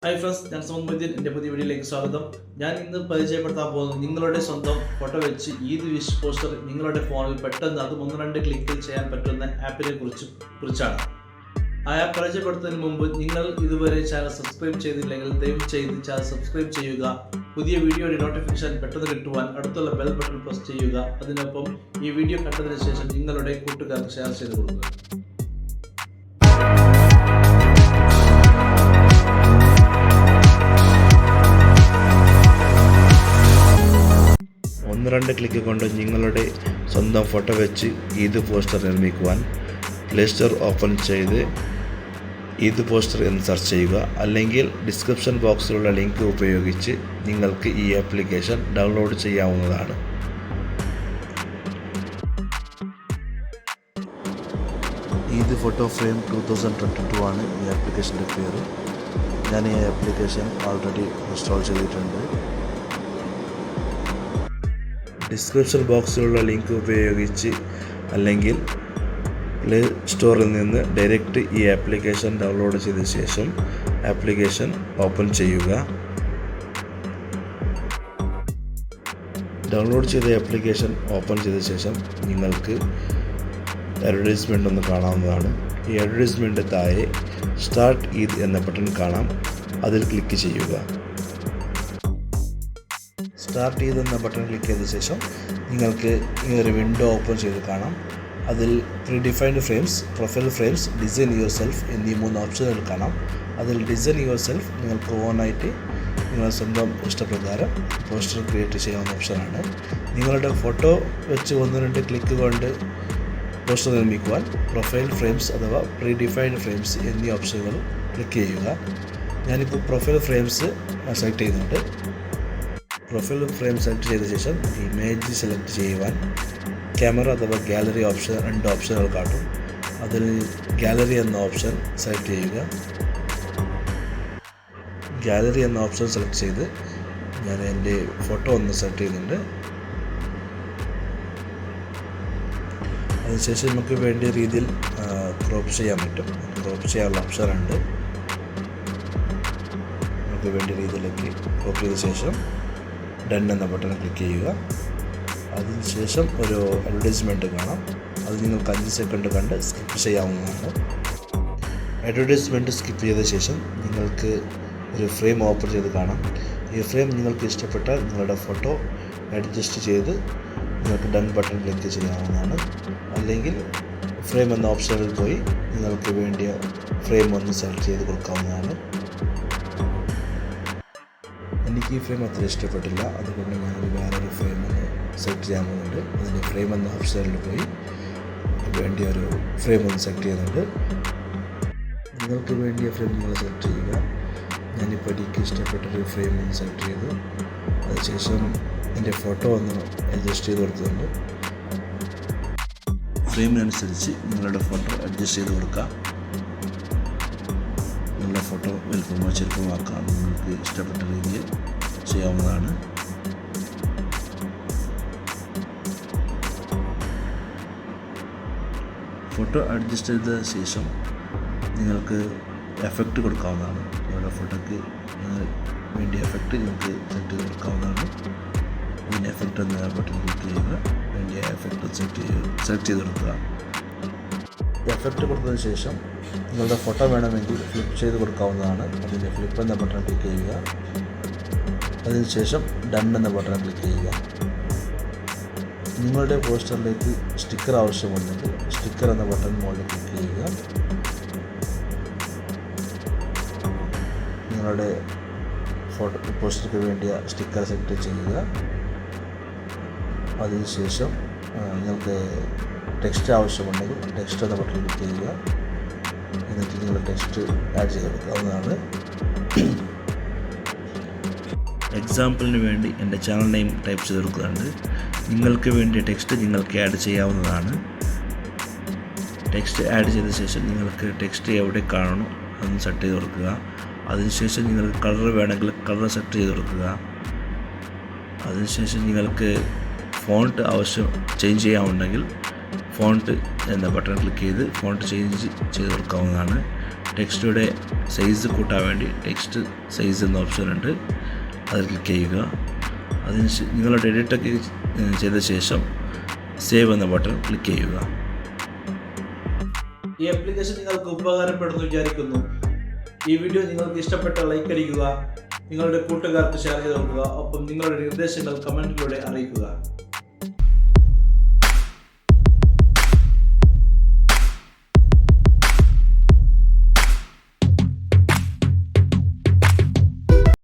Hi friends, ഞാൻ സൗമ്യദ്ദീൻ. എൻ്റെ പുതിയ വീഡിയോയിലേക്ക് സ്വാഗതം. ഞാൻ ഇന്ന് പരിചയപ്പെടുത്താൻ പോകുന്നത് നിങ്ങളുടെ സ്വന്തം ഫോട്ടോ വെച്ച് ഈദ് വിഷ് പോസ്റ്റർ നിങ്ങളുടെ ഫോണിൽ പെട്ടെന്ന് അത് 1-2 ക്ലിക്കിൽ ചെയ്യാൻ പറ്റുന്ന ആപ്പിനെ കുറിച്ചാണ്. ആ ആപ്പ് പരിചയപ്പെടുത്തുന്നതിന് മുമ്പ് നിങ്ങൾ ഇതുവരെ ചാനൽ സബ്സ്ക്രൈബ് ചെയ്തില്ലെങ്കിൽ ദയവ് ചെയ്ത് ചാനൽ സബ്സ്ക്രൈബ് ചെയ്യുക. പുതിയ വീഡിയോയുടെ നോട്ടിഫിക്കേഷൻ പെട്ടെന്ന് കിട്ടുവാൻ അടുത്തുള്ള ബെൽ ബട്ടൺ പ്രസ് ചെയ്യുക. അതിനൊപ്പം ഈ വീഡിയോ കണ്ടതിന് ശേഷം നിങ്ങളുടെ കൂട്ടുകാർക്ക് ഷെയർ ചെയ്ത് കൊടുക്കുക. ഒന്ന് ക്ലിക്ക് കൊണ്ട് നിങ്ങളുടെ സ്വന്തം ഫോട്ടോ വെച്ച് ഈദ് പോസ്റ്റർ നിർമ്മിക്കുവാൻ പ്ലേ സ്റ്റോർ ഓപ്പൺ ചെയ്ത് ഈദ് പോസ്റ്റർ എന്ന് സെർച്ച് ചെയ്യുക. അല്ലെങ്കിൽ ഡിസ്ക്രിപ്ഷൻ ബോക്സിലുള്ള ലിങ്ക് ഉപയോഗിച്ച് നിങ്ങൾക്ക് ഈ ആപ്ലിക്കേഷൻ ഡൗൺലോഡ് ചെയ്യാവുന്നതാണ്. ഈദ് ഫോട്ടോ ഫ്രെയിം 2022 ആണ് ഈ ആപ്ലിക്കേഷൻ്റെ പേര്. ഞാൻ ഈ ആപ്ലിക്കേഷൻ ഓൾറെഡി ഇൻസ്റ്റാൾ ചെയ്തിട്ടുണ്ട്. ഡിസ്ക്രിപ്ഷൻ ബോക്സിലുള്ള ലിങ്ക് ഉപയോഗിച്ച് അല്ലെങ്കിൽ പ്ലേ സ്റ്റോറിൽ നിന്ന് ഡയറക്റ്റ് ഈ ആപ്ലിക്കേഷൻ ഡൗൺലോഡ് ചെയ്ത ശേഷം ആപ്ലിക്കേഷൻ ഓപ്പൺ ചെയ്യുക. ഡൗൺലോഡ് ചെയ്ത ആപ്ലിക്കേഷൻ ഓപ്പൺ ചെയ്ത ശേഷം നിങ്ങൾക്ക് അഡ്വർടൈസ്മെൻ്റ് ഒന്ന് കാണാവുന്നതാണ്. ഈ അഡ്വർടൈസ്മെൻ്റ് താഴെ സ്റ്റാർട്ട് ഈദ് എന്ന ബട്ടൺ കാണാം. അതിൽ ക്ലിക്ക് ചെയ്യുക. സ്റ്റാർട്ട് ചെയ്തെന്ന ബട്ടൺ ക്ലിക്ക് ചെയ്ത ശേഷം നിങ്ങൾക്ക് ഈ ഒരു വിൻഡോ ഓപ്പൺ ചെയ്ത് കാണാം. അതിൽ predefined frames, profile frames, design your self എന്നീ 3 ഓപ്ഷനുകൾ കാണാം. അതിൽ ഡിസൈൻ യുവർ സെൽഫ് നിങ്ങൾക്ക് ഓണായിട്ട് നിങ്ങളുടെ സ്വന്തം ഇഷ്ടപ്രകാരം പോസ്റ്റർ ക്രിയേറ്റ് ചെയ്യാവുന്ന ഓപ്ഷനാണ്. നിങ്ങളുടെ ഫോട്ടോ വെച്ച് 1-2 ക്ലിക്ക് കൊണ്ട് പോസ്റ്റർ നിർമ്മിക്കുവാൻ പ്രൊഫൈൽ ഫ്രെയിംസ് അഥവാ പ്രീഡിഫൈൻഡ് ഫ്രെയിംസ് എന്നീ ഓപ്ഷനുകൾ ക്ലിക്ക് ചെയ്യുക. ഞാനിപ്പോൾ പ്രൊഫൈൽ ഫ്രെയിംസ് സെലക്ട് ചെയ്യുന്നുണ്ട്. പ്രൊഫൈൽ ഫ്രെയിം സെലക്ട് ചെയ്ത ശേഷം ഇമേജ് സെലക്ട് ചെയ്യുവാൻ ക്യാമറ അഥവാ ഗാലറി ഓപ്ഷൻ 2 ഓപ്ഷനുകൾ കാട്ടും. അതിൽ ഗാലറി എന്ന ഓപ്ഷൻ സെലക്ട് ചെയ്യുക. ഗാലറി എന്ന ഓപ്ഷൻ സെലക്ട് ചെയ്ത് ഞാൻ എൻ്റെ ഫോട്ടോ ഒന്ന് സെലക്ട് ചെയ്യുന്നുണ്ട്. അതിനുശേഷം നമുക്ക് വേണ്ട രീതിയിൽ ക്രോപ്പ് ചെയ്യാൻ പറ്റും. ക്രോപ്പ് ചെയ്യാനുള്ള ഓപ്ഷനുണ്ട്. നമുക്ക് വേണ്ട രീതിയിലേക്ക് ക്രോപ്പ് ചെയ്ത ശേഷം ഡൺ എന്ന ബട്ടൺ ക്ലിക്ക് ചെയ്യുക. അതിനുശേഷം ഒരു അഡ്വർടൈസ്മെൻറ്റ് കാണാം. അത് നിങ്ങൾക്ക് 5 സെക്കൻഡ് കണ്ട് സ്കിപ്പ് ചെയ്യാവുന്നതാണ്. അഡ്വർടൈസ്മെൻറ്റ് സ്കിപ്പ് ചെയ്ത ശേഷം നിങ്ങൾക്ക് ഒരു ഫ്രെയിം ഓപ്പൺ ചെയ്ത് കാണാം. ഈ ഫ്രെയിം നിങ്ങൾക്ക് ഇഷ്ടപ്പെട്ടാൽ നിങ്ങളുടെ ഫോട്ടോ അഡ്ജസ്റ്റ് ചെയ്ത് നിങ്ങൾക്ക് ഡൺ ബട്ടൺ ക്ലിക്ക് ചെയ്യാവുന്നതാണ്. അല്ലെങ്കിൽ ഫ്രെയിം എന്ന ഓപ്ഷനിൽ പോയി നിങ്ങൾക്ക് വേണ്ടിയ ഫ്രെയിം ഒന്ന് സെലക്ട് ചെയ്ത് കൊടുക്കാവുന്നതാണ്. എനിക്ക് ഈ ഫ്രെയിം അത്ര ഇഷ്ടപ്പെട്ടില്ല, അതുകൊണ്ട് ഞാനൊരു വേറൊരു ഫ്രെയിം ഒന്ന് സെലക്ട് ചെയ്യാൻ പോകുന്നുണ്ട്. അതിൻ്റെ ഫ്രെയിം എന്ന ഓപ്ഷനിൽ പോയി വേണ്ടിയ ഒരു ഫ്രെയിം ഒന്ന് സെലക്ട് ചെയ്യുന്നുണ്ട്. നിങ്ങൾക്ക് വേണ്ടിയ ഫ്രെയിം നിങ്ങൾ സെലക്ട് ചെയ്യുക. ഞാനിപ്പോൾ എനിക്ക് ഇഷ്ടപ്പെട്ടൊരു ഫ്രെയിം ഒന്ന് സെലക്ട് ചെയ്തു. അതിനുശേഷം എൻ്റെ ഫോട്ടോ ഒന്ന് അഡ്ജസ്റ്റ് ചെയ്ത് കൊടുക്കുന്നുണ്ട്. ഫ്രെയിമിനനുസരിച്ച് നിങ്ങളുടെ ഫോട്ടോ അഡ്ജസ്റ്റ് ചെയ്ത് കൊടുക്കുക. നിങ്ങളുടെ ഫോട്ടോ വലുപ്പമോ ചെറുപ്പമാക്കാം നിങ്ങൾക്ക് ഇഷ്ടപ്പെട്ട രീതിയിൽ ചെയ്യാവുന്നതാണ്. ഫോട്ടോ അഡ്ജസ്റ്റ് ചെയ്ത ശേഷം നിങ്ങൾക്ക് എഫക്റ്റ് കൊടുക്കാവുന്നതാണ്. നിങ്ങളുടെ ഫോട്ടോയ്ക്ക് വേണ്ടിയ എഫക്റ്റ് നിങ്ങൾക്ക് സെറ്റ് ചെയ്ത് കൊടുക്കാവുന്നതാണ്. ഇതിന് എഫക്റ്റ് എന്ന ബട്ടൺ ക്ലിക്ക് ചെയ്യുക. വേണ്ടിയ എഫക്റ്റ് സെലക്ട് ചെയ്ത് കൊടുക്കുക. എഫക്റ്റ് കൊടുത്തതിന് ശേഷം നിങ്ങളുടെ ഫോട്ടോ വേണമെങ്കിൽ ഫ്ലിപ്പ് ചെയ്ത് കൊടുക്കാവുന്നതാണ്. അതിൻ്റെ ഫ്ലിപ്പ് എന്ന ബട്ടൺ ക്ലിക്ക് ചെയ്യുക. അതിനുശേഷം ഡൺ എന്ന ബട്ടൺ ക്ലിക്ക് ചെയ്യുക. നിങ്ങളുടെ പോസ്റ്ററിലേക്ക് സ്റ്റിക്കർ ആവശ്യമുണ്ടെങ്കിൽ സ്റ്റിക്കർ എന്ന ബട്ടൺ മുകളിൽ ക്ലിക്ക് ചെയ്യുക. നിങ്ങളുടെ ഫോട്ടോ പോസ്റ്റർക്ക് വേണ്ടിയ സ്റ്റിക്കർ സെലക്ട് ചെയ്യുക. അതിനുശേഷം നിങ്ങൾക്ക് ടെക്സ്റ്റ് ആവശ്യമുണ്ടെങ്കിൽ ടെക്സ്റ്റ് എന്ന ബട്ടൺ ക്ലിക്ക് ചെയ്യുക. എന്നിട്ട് നിങ്ങൾ ടെക്സ്റ്റ് ആഡ് ചെയ്തെടുക്കാവുന്നതാണ്. എക്സാമ്പിളിന് വേണ്ടി എൻ്റെ ചാനൽ നെയിം ടൈപ്പ് ചെയ്ത് കൊടുക്കുന്നുണ്ട്. നിങ്ങൾക്ക് വേണ്ടിയ ടെക്സ്റ്റ് നിങ്ങൾക്ക് ആഡ് ചെയ്യാവുന്നതാണ്. ടെക്സ്റ്റ് ആഡ് ചെയ്ത ശേഷം നിങ്ങൾക്ക് ടെക്സ്റ്റ് എവിടെ കാണണോ അതൊന്ന് സെറ്റ് ചെയ്ത് കൊടുക്കുക. അതിനുശേഷം നിങ്ങൾക്ക് കളർ വേണമെങ്കിൽ കളർ സെറ്റ് ചെയ്ത് കൊടുക്കുക. അതിനുശേഷം നിങ്ങൾക്ക് ഫോണ്ട് ചേഞ്ച് ചെയ്യാവുണ്ടെങ്കിൽ ഫോണ്ട് എന്ന ബട്ടൺ ക്ലിക്ക് ചെയ്ത് ഫോണ്ട് ചേഞ്ച് ചെയ്ത് കൊടുക്കാവുന്നതാണ്. ടെക്സ്റ്റിയുടെ സൈസ് കൂട്ടാൻ വേണ്ടി ടെക്സ്റ്റ് സൈസ് എന്ന ഓപ്ഷൻ ഉണ്ട്, അതിൽ ക്ലിക്ക് ചെയ്യുക. അതിന് നിങ്ങളുടെ എഡിറ്റൊക്കെ ചെയ്ത ശേഷം സേവ് എന്ന ബട്ടൺ ക്ലിക്ക് ചെയ്യുക. ഈ ആപ്ലിക്കേഷൻ നിങ്ങൾക്ക് ഉപകാരപ്പെടുന്നു വിചാരിക്കുന്നു. ഈ വീഡിയോ നിങ്ങൾക്ക് ഇഷ്ടപ്പെട്ട ലൈക്ക് അടിക്കുക, നിങ്ങളുടെ കൂട്ടുകാർക്ക് ഷെയർ ചെയ്ത് കൊടുക്കുക. ഒപ്പം നിങ്ങളുടെ നിർദ്ദേശങ്ങൾ കമൻറ്റിലൂടെ അറിയിക്കുക.